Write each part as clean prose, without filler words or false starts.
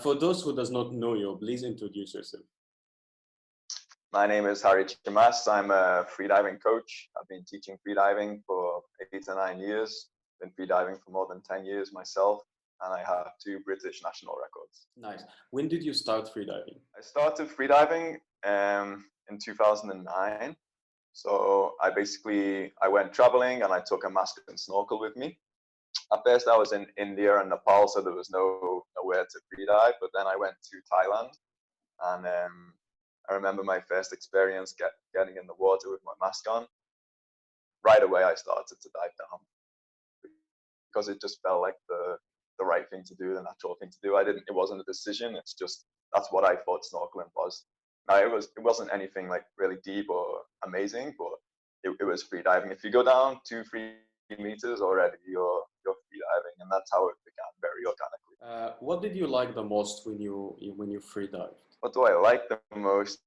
For those who does not know you, please introduce yourself. My name is Chamas. I'm a freediving coach. I've been teaching freediving for 8 to 9 years. Been freediving for more than 10 years myself, and I have 2 British national records. Nice. When did you start freediving? I started freediving in 2009. So I went traveling and I took a mask and snorkel with me. At first I was in India and Nepal, so there was nowhere to freedive, but then I went to Thailand, and I remember my first experience getting in the water with my mask on. Right away I started to dive down because it just felt like the right thing to do, the natural thing to do. It wasn't a decision, it's just, that's what I thought snorkeling was. Now it wasn't anything like really deep or amazing, but it was free diving. If you go down 2-3 meters already, you're free diving, and that's how it began, very organically. What did you like the most when you free dived? What do I like the most?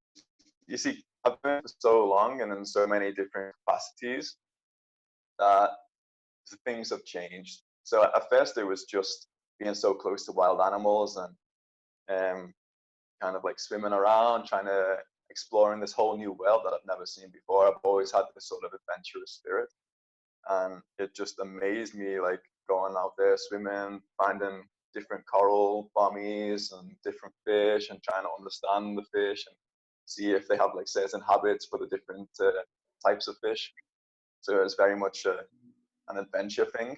You see, I've been for so long and in so many different capacities that things have changed. So at first it was just being so close to wild animals and kind of like swimming around, trying to exploring this whole new world that I've never seen before. I've always had this sort of adventurous spirit, and it just amazed me, like going out there swimming, finding different coral bommies and different fish, and trying to understand the fish and see if they have like certain habits for the different types of fish. So it was very much an adventure thing.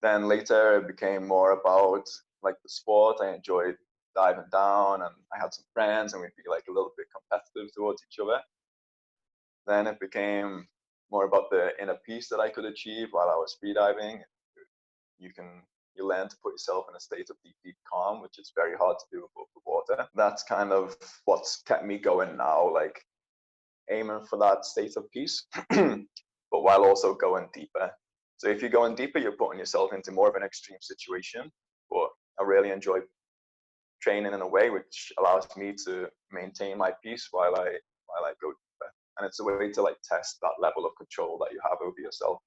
Then later it became more about like the sport. I enjoyed diving down, and I had some friends and we'd be like a little bit competitive towards each other. Then it became more about the inner peace that I could achieve while I was freediving. You learn to put yourself in a state of deep calm, which is very hard to do above the water. That's kind of what's kept me going now, like aiming for that state of peace, but while also going deeper. So if you're going deeper, you're putting yourself into more of an extreme situation. But I really enjoy training in a way which allows me to maintain my peace while I go deeper. And it's a way to like test that level of control that you have over yourself.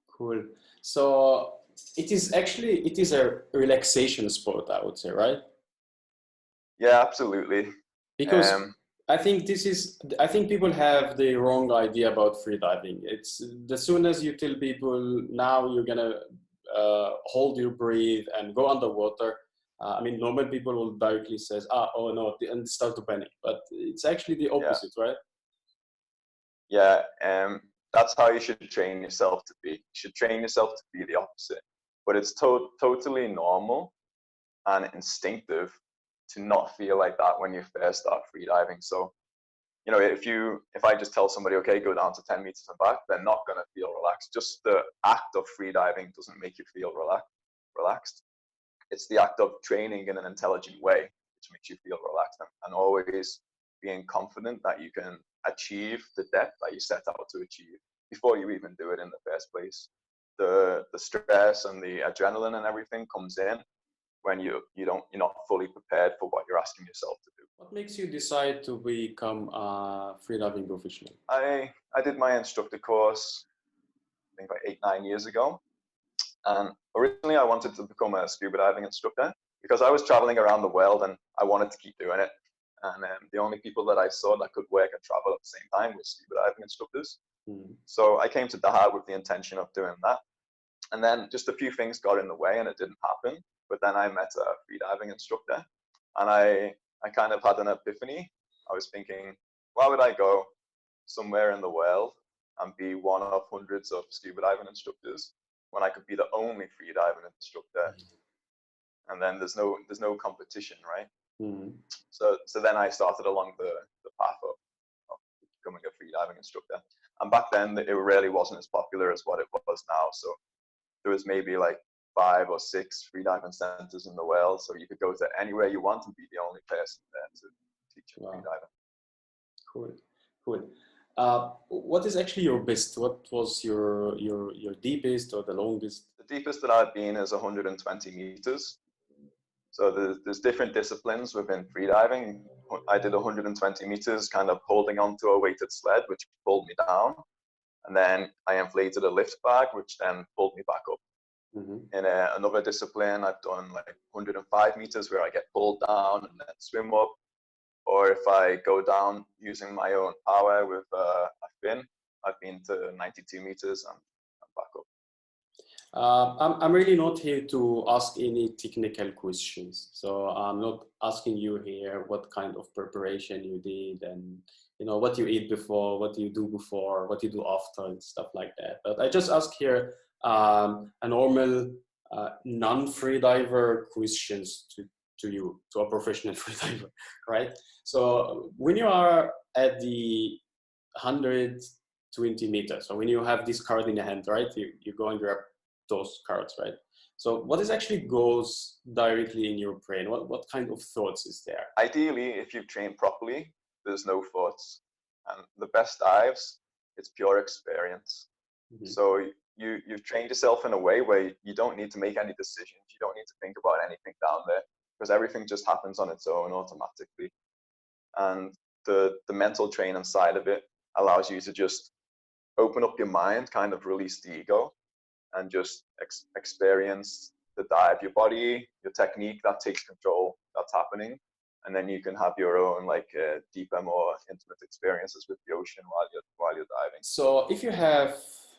Cool. So it is a relaxation sport, I would say, right? Yeah, absolutely. Because I think people have the wrong idea about freediving. It's as soon as you tell people now you're gonna hold your breath and go underwater. Normal people will directly says, oh no, and start to panic. But it's actually the opposite, right? Yeah, that's how you should train yourself to be. You should train yourself to be the opposite. But it's totally normal and instinctive to not feel like that when you first start freediving. So, if I just tell somebody, okay, go down to 10 meters and back, they're not going to feel relaxed. Just the act of freediving doesn't make you feel relaxed. It's the act of training in an intelligent way which makes you feel relaxed, and always being confident that you can achieve the depth that you set out to achieve before you even do it in the first place. The stress and the adrenaline and everything comes in when you're not fully prepared for what you're asking yourself to do. What makes you decide to become a freediving professional? I did my instructor course, I think like 8-9 years ago. And originally I wanted to become a scuba diving instructor because I was traveling around the world and I wanted to keep doing it. And the only people that I saw that could work and travel at the same time were scuba diving instructors. So I came to Doha with the intention of doing that. And then just a few things got in the way and it didn't happen. But then I met a freediving instructor and I kind of had an epiphany. I was thinking, why would I go somewhere in the world and be one of hundreds of scuba diving instructors when I could be the only freediving instructor? And then there's no competition, right? So then I started along the path of becoming a freediving instructor. And back then it really wasn't as popular as what it was now. So there was maybe like 5 or 6 freediving centers in the world. So you could go to anywhere you want and be the only person there to teach freediving. Cool. What is actually your best? What was your deepest or the longest? The deepest that I've been is 120 meters. So there's different disciplines within freediving. I did 120 meters kind of holding onto a weighted sled, which pulled me down. And then I inflated a lift bag, which then pulled me back up. Mhm. In another discipline, I've done like 105 meters where I get pulled down and then swim up. Or if I go down using my own power with a fin, I've been to 92 meters and back up. I'm really not here to ask any technical questions. So I'm not asking you here what kind of preparation you did and what you eat before, what you do before, what you do after and stuff like that. But I just ask here a normal non-freediver questions to you, to a professional freediver, right? So when you are at the 120 meters, so when you have this card in your hand, right, you go and grab those cards, right? So what is actually goes directly in your brain? What kind of thoughts is there? Ideally, if you've trained properly, there's no thoughts. And the best dives, it's pure experience. Mm-hmm. So you've trained yourself in a way where you don't need to make any decisions. You don't need to think about anything down there because everything just happens on its own automatically. And the mental training side of it allows you to just open up your mind, kind of release the ego, and just experience the dive, your body, your technique that takes control, that's happening. And then you can have your own like deeper, more intimate experiences with the ocean while you're diving. So if you have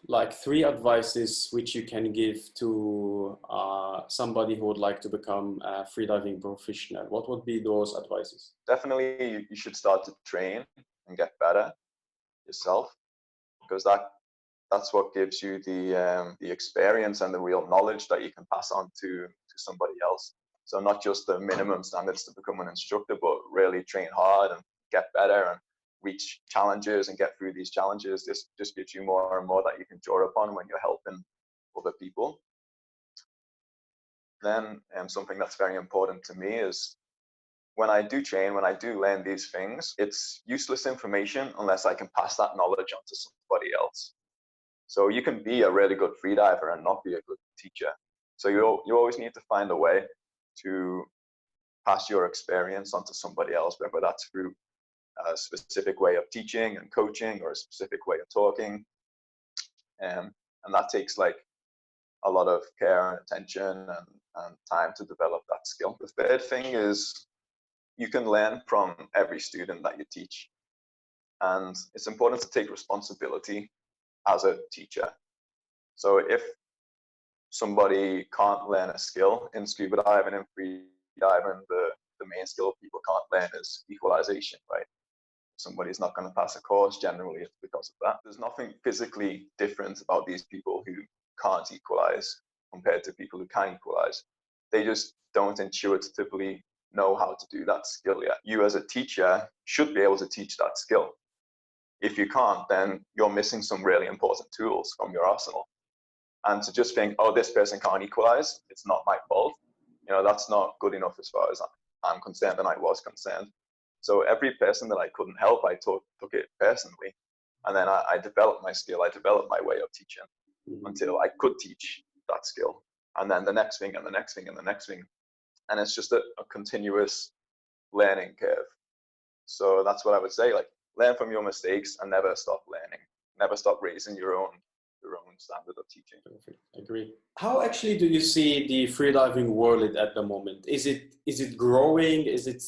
like 3 advices which you can give to somebody who would like to become a freediving professional, what would be those advices? Definitely, you should start to train and get better yourself, because that's what gives you the experience and the real knowledge that you can pass on to somebody else. So not just the minimum standards to become an instructor, but really train hard and get better and reach challenges and get through these challenges. This just gives you more and more that you can draw upon when you're helping other people. Then something that's very important to me is when I do train, when I do learn these things, it's useless information unless I can pass that knowledge on to somebody else. So you can be a really good freediver and not be a good teacher. So you always need to find a way to pass your experience onto somebody else, whether that's through a specific way of teaching and coaching or a specific way of talking. And that takes like a lot of care and attention and time to develop that skill. The third thing is you can learn from every student that you teach. And it's important to take responsibility as a teacher. So if somebody can't learn a skill in scuba diving and free diving, the main skill people can't learn is equalization, right? Somebody's not going to pass a course, generally it's because of that. There's nothing physically different about these people who can't equalize compared to people who can equalize. They just don't intuitively know how to do that skill yet. You as a teacher should be able to teach that skill. If you can't, then you're missing some really important tools from your arsenal. And to just think, oh, this person can't equalize, it's not my fault, that's not good enough as far as I'm concerned, and I was concerned. So every person that I couldn't help, I took it personally. And then I developed my skill, I developed my way of teaching until I could teach that skill. And then the next thing and the next thing and the next thing. And it's just a continuous learning curve. So that's what I would say, like learn from your mistakes and never stop learning. Never stop raising your own standard of teaching. Perfect. I agree. How actually do you see the freediving world at the moment? Is it growing? Is it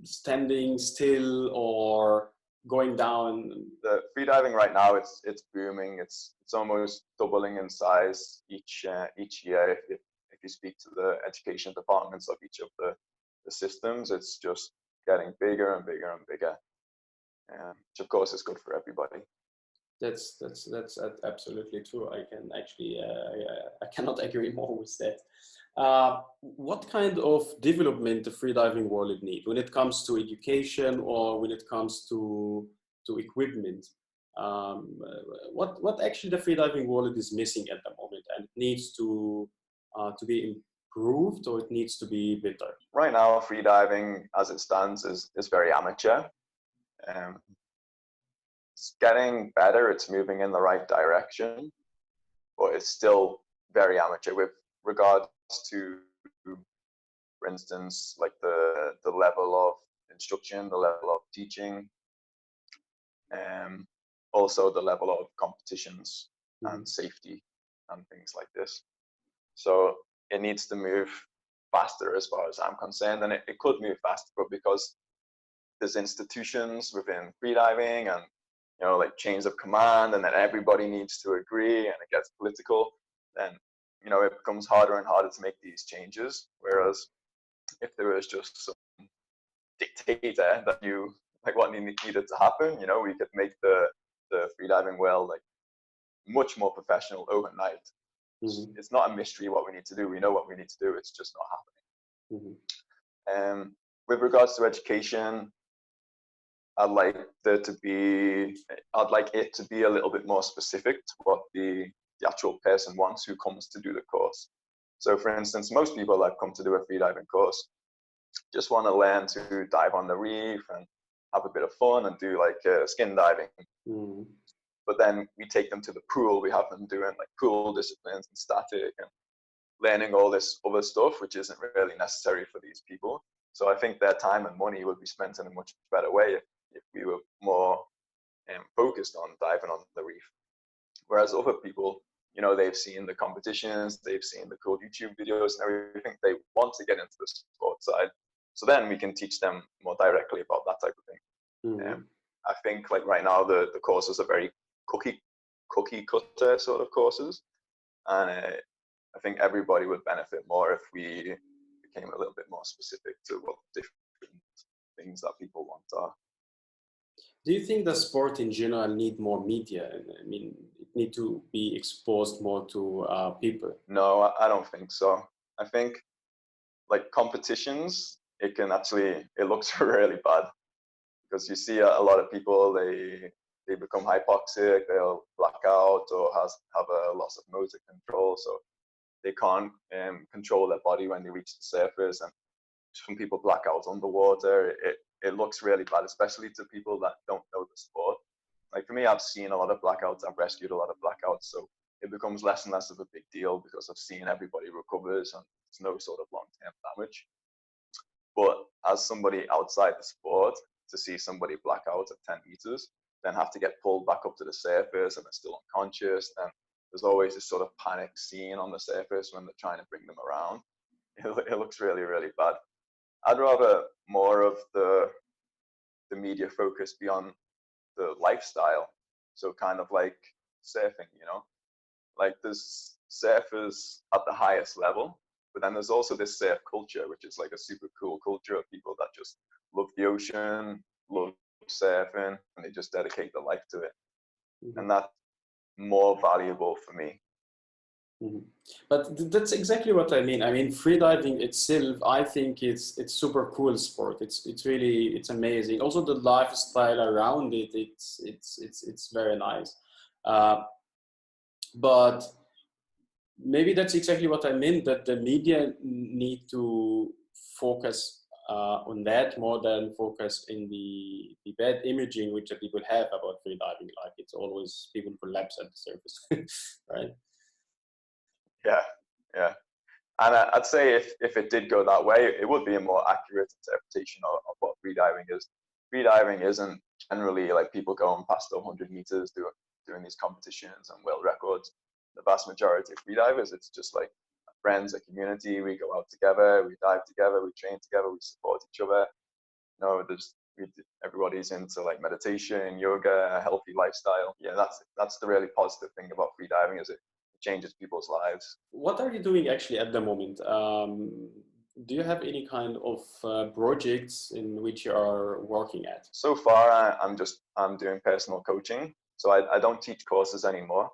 standing still or going down? The freediving right now, it's booming. It's almost doubling in size each year. If you speak to the education departments of each of the systems, it's just getting bigger and bigger and bigger, which of course is good for everybody. That's absolutely true. I can actually I cannot agree more with that. What kind of development the freediving world need when it comes to education or when it comes to equipment? What actually the freediving world is missing at the moment and it needs to be improved or it needs to be better? Right now, freediving as it stands is very amateur. It's getting better, it's moving in the right direction, but it's still very amateur with regards to, for instance, like the level of instruction, the level of teaching, also the level of competitions and safety and things like this. So it needs to move faster as far as I'm concerned, and it could move faster, but because there's institutions within freediving and like chains of command, and then everybody needs to agree and it gets political, then it becomes harder and harder to make these changes. Whereas if there was just some dictator that knew like what needed to happen, we could make the freediving world like much more professional overnight. It's not a mystery what we need to do. We know what we need to do. It's just not happening. With regards to education, I'd like it to be a little bit more specific to what the actual person wants who comes to do the course. So for instance, most people that come to do a freediving course just want to learn to dive on the reef and have a bit of fun and do like skin diving. But then we take them to the pool. We have them doing like pool disciplines and static and learning all this other stuff, which isn't really necessary for these people. So I think their time and money would be spent in a much better way if we were more focused on diving on the reef. Whereas other people, they've seen the competitions, they've seen the cool YouTube videos and everything. They want to get into the sports side. So then we can teach them more directly about that type of thing. I think like right now the courses are very cookie cutter sort of courses, and I think everybody would benefit more if we became a little bit more specific to what different things that people want are. Do you think the sport in general need more media? I mean, it need to be exposed more to people? No, I don't think so. I think like competitions, it looks really bad, because you see a lot of people, they become hypoxic, they'll black out or have a loss of motor control, so they can't control their body when they reach the surface, and some people black out underwater. It looks really bad, especially to people that don't know the sport. Like for me, I've seen a lot of blackouts, I've rescued a lot of blackouts, so it becomes less and less of a big deal because I've seen everybody recovers and there's no sort of long-term damage. But as somebody outside the sport, to see somebody black out at 10 meters, then have to get pulled back up to the surface and they're still unconscious, then there's always this sort of panic scene on the surface when they're trying to bring them around. It looks really, really bad. I'd rather more of the media focus be on the lifestyle. So kind of like surfing, like there's surfers at the highest level, but then there's also this surf culture, which is like a super cool culture of people that just love the ocean, love surfing, and they just dedicate their life to it. And that's more valuable for me. But that's exactly what I mean. I mean, freediving itself, I think it's super cool sport. It's amazing. Also, the lifestyle around it, it's very nice. But maybe that's exactly what I meant, that the media need to focus on that more than focus in the bad imaging which the people have about freediving. Like it's always people collapse at the surface, right? Yeah. And I'd say if it did go that way, it would be a more accurate interpretation of what freediving is. Freediving isn't generally like people going past 100 meters doing these competitions and world records. The vast majority of freedivers, it's just like friends, a community. We go out together, we dive together, we train together, we support each other. Everybody's into like meditation, yoga, a healthy lifestyle. Yeah, that's the really positive thing about freediving, is it changes people's lives. What are you doing actually at the moment? Do you have any kind of projects in which you are working at? So far, I'm doing personal coaching. So I don't teach courses anymore.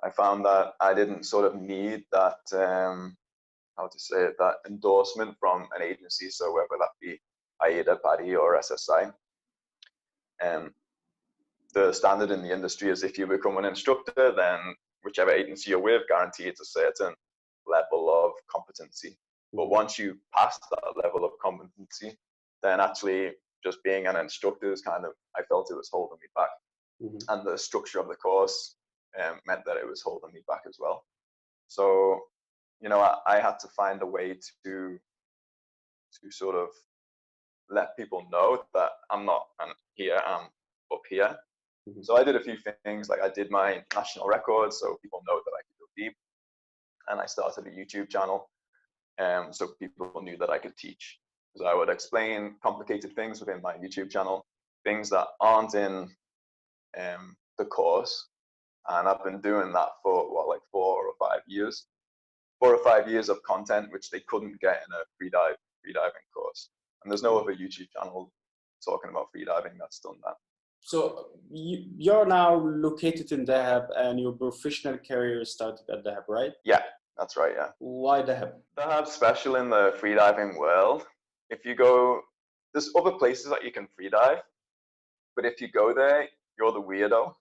I found that I didn't sort of need that, that endorsement from an agency. So whether that be AIDA, PADI, or SSI. The standard in the industry is if you become an instructor, then whichever agency you're with guarantees a certain level of competency. But once you pass that level of competency, then actually just being an instructor is I felt it was holding me back. And the structure of the course meant that it was holding me back as well. So, I had to find a way to sort of let people know that I'm not here, I'm up here. So I did a few things, like I did my national record so people know that I could go deep. and I started a YouTube channel, so people knew that I could teach. So I would explain complicated things within my YouTube channel, things that aren't in the course, and I've been doing that for what, like 4 or 5 years. 4 or 5 years of content which they couldn't get in a freediving course. And there's no other YouTube channel talking about freediving that's done that. So you're now located in Dahab, and your professional career started at Dahab, right? Yeah, that's right, yeah. Why Dahab? Dahab's special in the freediving world. If you go, there's other places that you can freedive, but if you go there, you're the weirdo.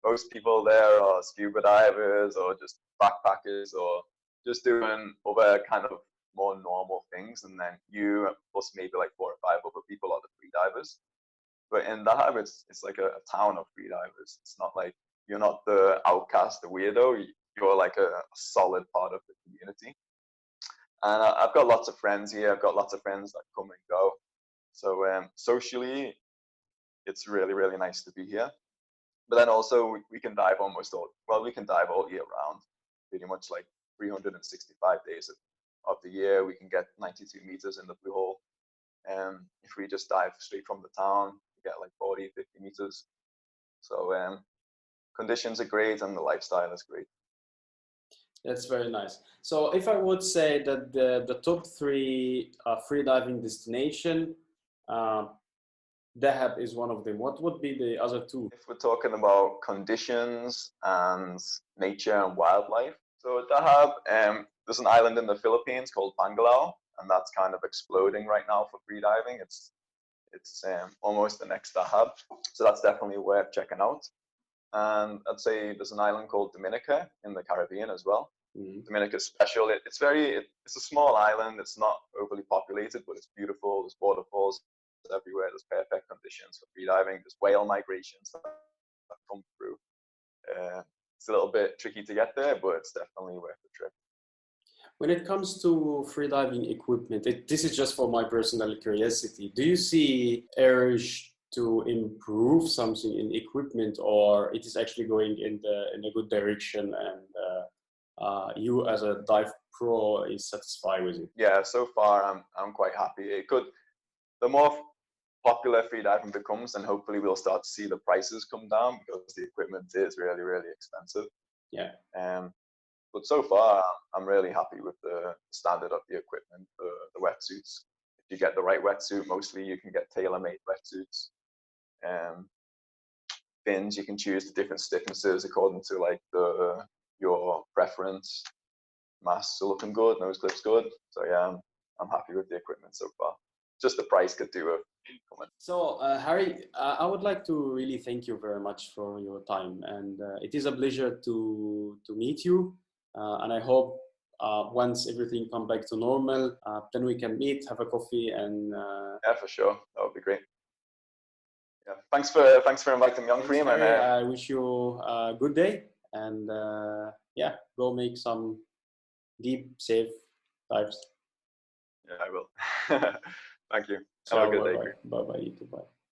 Most people there are scuba divers or just backpackers or just doing other kind of more normal things, and then you plus maybe like 4 or 5 other people are the freedivers. But in Dahab, it's like a town of freedivers. It's not like you're not the outcast, the weirdo. You're like a solid part of the community. And I've got lots of friends here. I've got lots of friends that come and go. So socially, it's really, really nice to be here. But then also we can dive we can dive all year round, pretty much like 365 days of the year. We can get 92 meters in the blue hole. If we just dive straight from the town, we get like 40, 50 meters. So conditions are great and the lifestyle is great. That's very nice. So if I would say that the top 3 freediving destination, Dahab is one of them. What would be the other 2? If we're talking about conditions and nature and wildlife, so Dahab, there's an island in the Philippines called Pangalao, and that's kind of exploding right now for freediving. It's almost the next Dahab, so that's definitely worth checking out. And I'd say there's an island called Dominica in the Caribbean as well. Dominica's special. It's a small island. It's not overly populated, but it's beautiful. There's waterfalls everywhere. There's perfect conditions for freediving. There's whale migrations that come through. It's a little bit tricky to get there, but it's definitely worth the trip. When it comes to freediving equipment, this is just for my personal curiosity. Do you see urge to improve something in equipment, or it is actually going in a good direction, and you as a dive pro is satisfied with it? Yeah, so far I'm quite happy. The more popular freediving becomes, and hopefully we'll start to see the prices come down because the equipment is really, really expensive. Yeah. But so far, I'm really happy with the standard of the equipment, the wetsuits. If you get the right wetsuit, mostly you can get tailor-made wetsuits. Fins, you can choose the different stiffnesses according to like your preference. Masks are looking good, nose clips good. So yeah, I'm happy with the equipment so far. Just the price could do a comment. So Harry, I would like to really thank you very much for your time, and it is a pleasure to meet you. And I hope once everything come back to normal, then we can meet, have a coffee, and yeah, for sure, that would be great. Yeah, thanks for inviting me on, Kareem. And I wish you a good day, and yeah, go make some deep, safe dives. Yeah, I will. Thank you. So, have a good day. Bye bye. You too. Bye.